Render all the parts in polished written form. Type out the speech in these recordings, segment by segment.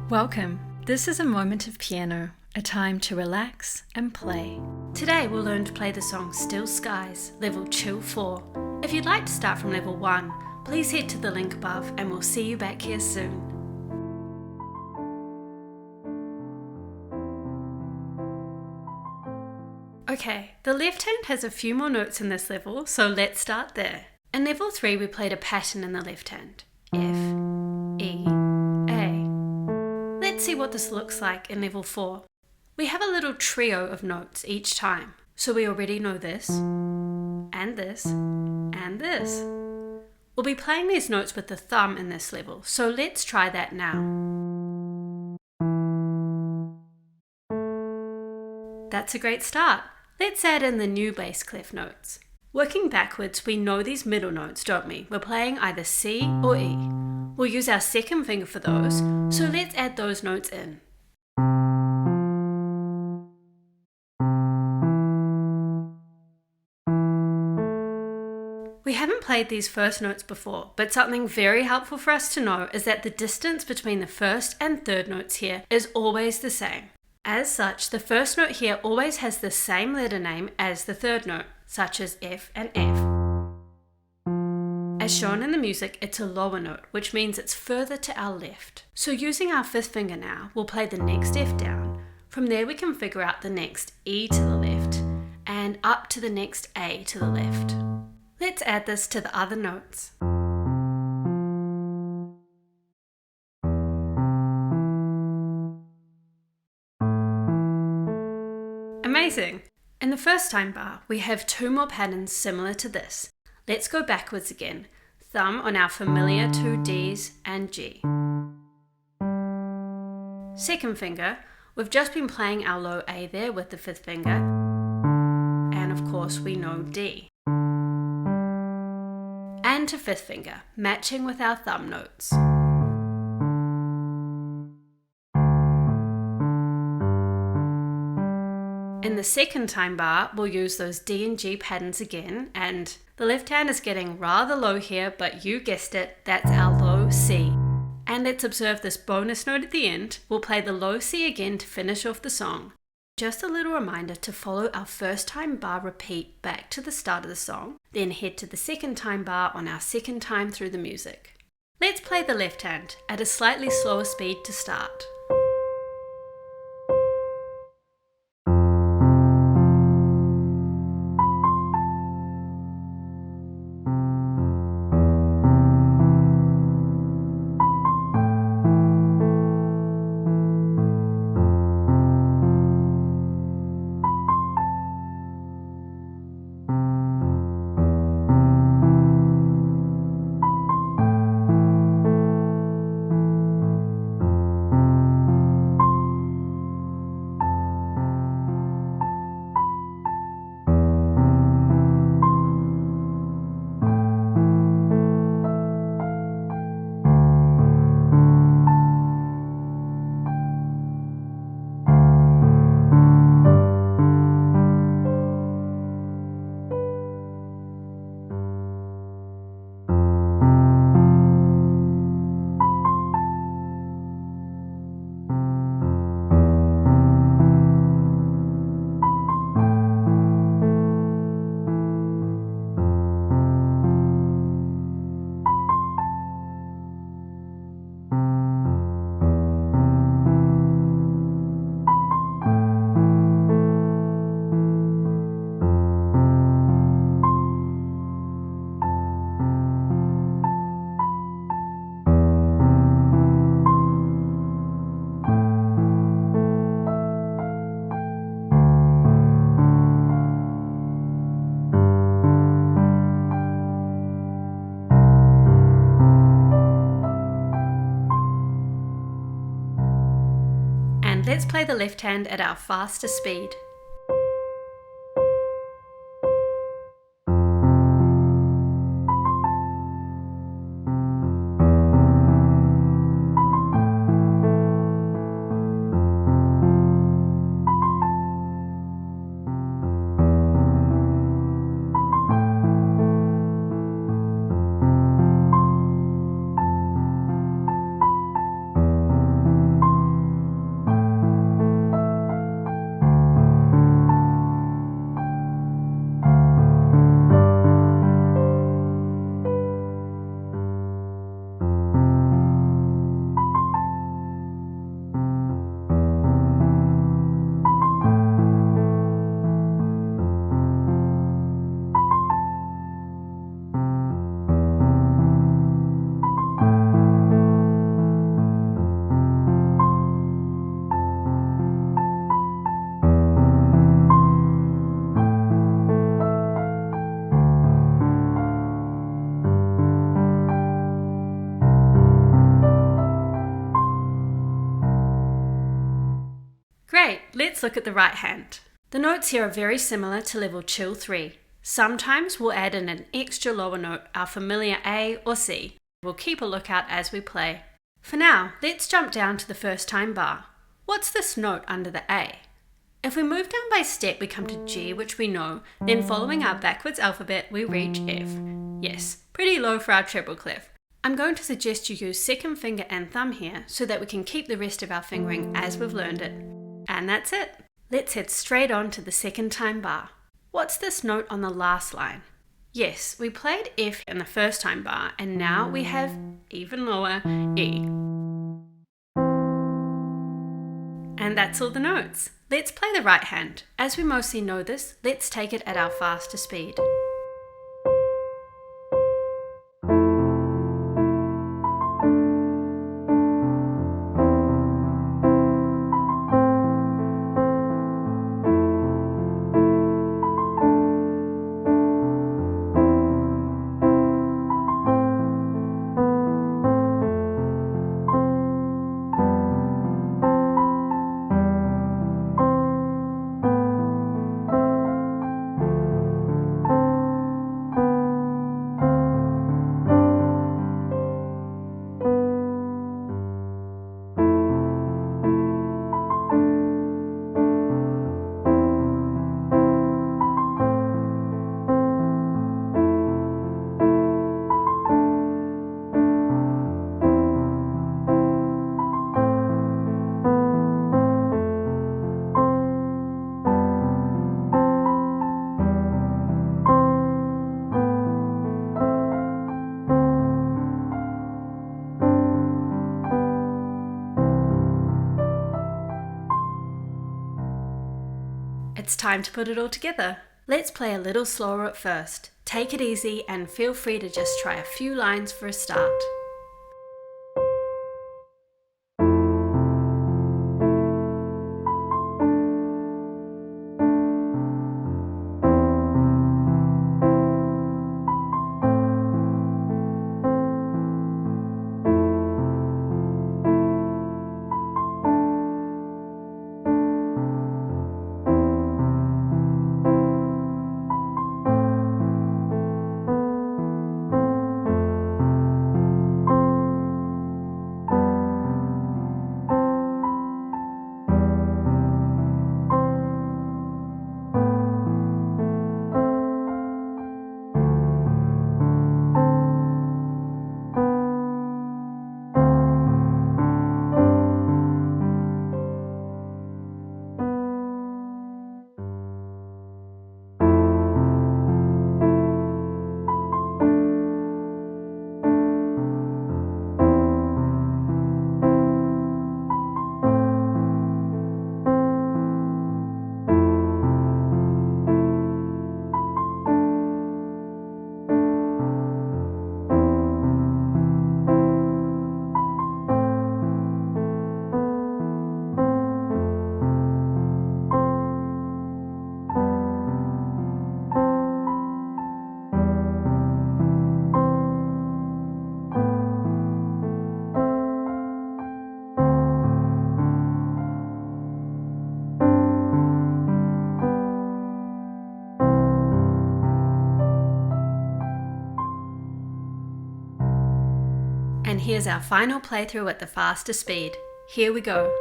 Welcome. This is a moment of piano, a time to relax and play. Today we'll learn to play the song Still Skies, level Chill 4. If you'd like to start from level 1, please head to the link above and we'll see you back here soon. Okay, the left hand has a few more notes in this level, so let's start there. In level 3 we played a pattern in the left hand. F, E, A. Let's see what this looks like in level 4. We have a little trio of notes each time, so we already know this, and this, and this. We'll be playing these notes with the thumb in this level, so let's try that now. That's a great start. Let's add in the new bass clef notes. Working backwards, we know these middle notes, don't we? We're playing either C or E. We'll use our second finger for those, so let's add those notes in. We haven't played these first notes before, but something very helpful for us to know is that the distance between the first and third notes here is always the same. As such, the first note here always has the same letter name as the third note, such as F and F. As shown in the music, it's a lower note, which means it's further to our left. So using our fifth finger now, we'll play the next F down. From there we can figure out the next E to the left, and up to the next A to the left. Let's add this to the other notes. Amazing! In the first time bar, we have two more patterns similar to this. Let's go backwards again. Thumb on our familiar two Ds and G. Second finger, we've just been playing our low A there with the fifth finger, and of course we know D. And to fifth finger, matching with our thumb notes. In the second time bar, we'll use those D and G patterns again, and the left hand is getting rather low here, but you guessed it, that's our low C. And let's observe this bonus note at the end. We'll play the low C again to finish off the song. Just a little reminder to follow our first time bar repeat back to the start of the song, then head to the second time bar on our second time through the music. Let's play the left hand at a slightly slower speed to start. Let's play the left hand at our faster speed. Great, let's look at the right hand. The notes here are very similar to level Chill 3. Sometimes we'll add in an extra lower note, our familiar A or C. We'll keep a lookout as we play. For now, let's jump down to the first time bar. What's this note under the A? If we move down by step, we come to G, which we know, then following our backwards alphabet, we reach F. Yes, pretty low for our treble clef. I'm going to suggest you use second finger and thumb here so that we can keep the rest of our fingering as we've learned it. And that's it. Let's head straight on to the second time bar. What's this note on the last line? Yes, we played F in the first time bar, and now we have even lower E. And that's all the notes. Let's play the right hand. As we mostly know this, let's take it at our faster speed. It's time to put it all together. Let's play a little slower at first. Take it easy and feel free to just try a few lines for a start. And here's our final playthrough at the faster speed. Here we go.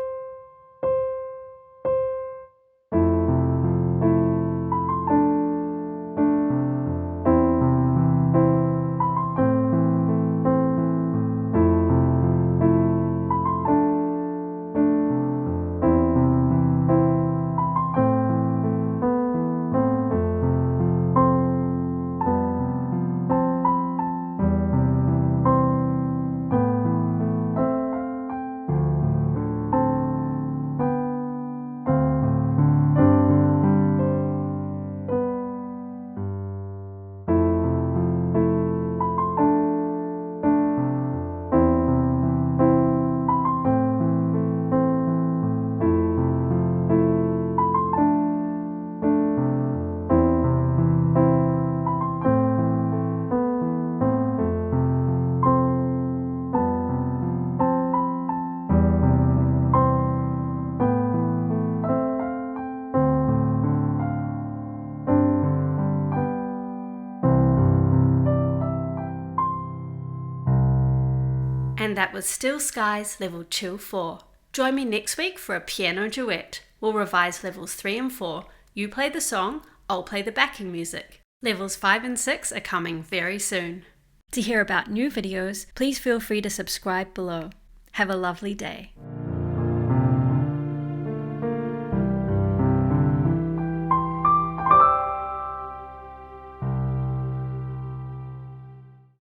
And that was Still Skies level 2-4. Join me next week for a piano duet. We'll revise levels 3 and 4. You play the song, I'll play the backing music. Levels 5 and 6 are coming very soon. To hear about new videos, please feel free to subscribe below. Have a lovely day.